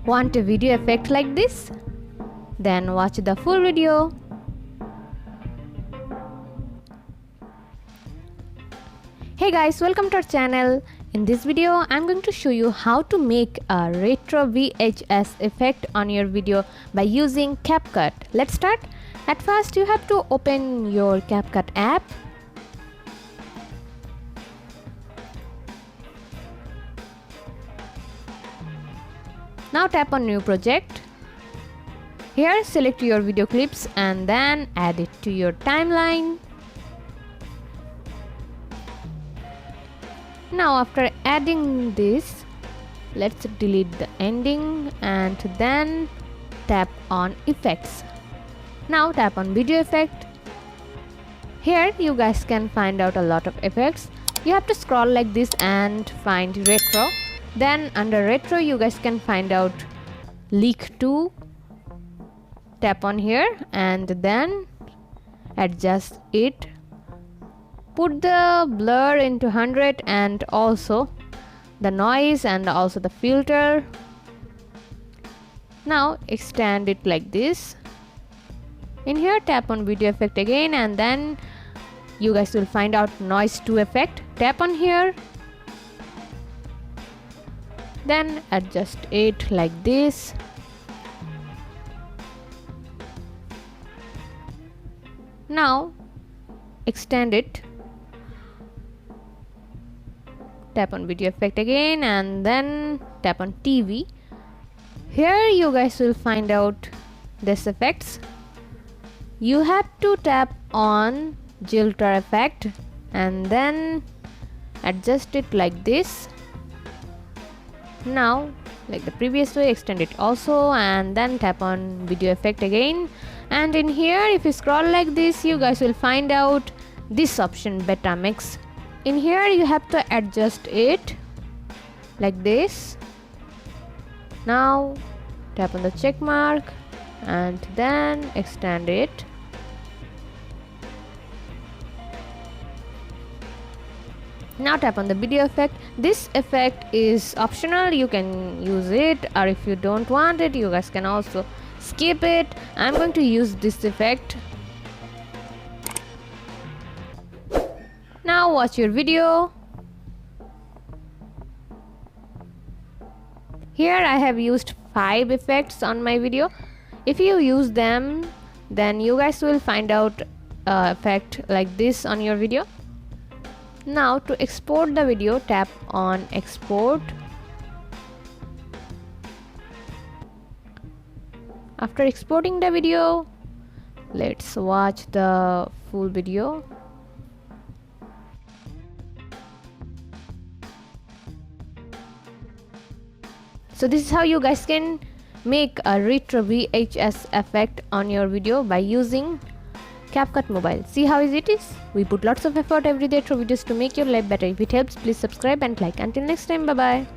Want a video effect like this? Then watch the full video. Hey guys, welcome to our channel. In this video, I'm going to show you how to make a retro VHS effect on your video by using CapCut. Let's start. At first, you have to open your CapCut app. Now tap on New Project. Here, select your video clips and then add it to your timeline. Now after adding this, let's delete the ending and then tap on effects. Now tap on video effect. Here you guys can find out a lot of effects. You have to scroll like this and find retro. Then under retro you guys can find out leak 2. Tap on here and then adjust it. Put the blur into 100 and also the noise and also the filter. Now extend it like this. In here tap on video effect again and then you guys will find out noise 2 effect. Tap on here. Then adjust it like this. Now extend it. Tap on video effect again and then tap on TV. Here you guys will find out this effects. You have to tap on jilter effect and then adjust it like this. Now like the previous way, extend it also and then tap on video effect again. And in here if you scroll like this, you guys will find out this option, beta mix. In here you have to adjust it like this. Now tap on the check mark and then extend it. Now tap on the video effect. This effect is optional, you can use it, or if you don't want it you guys can also skip it. I'm going to use this effect. Now watch your video. Here I have used 5 effects on my video. If you use them, then you guys will find out effect like this on your video. Now to export the video, tap on export. After exporting the video, let's watch the full video. So this is how you guys can make a retro VHS effect on your video by using CapCut Mobile. See how easy it is? We put lots of effort every day through videos to make your life better. If it helps, please subscribe and like. Until next time, bye bye.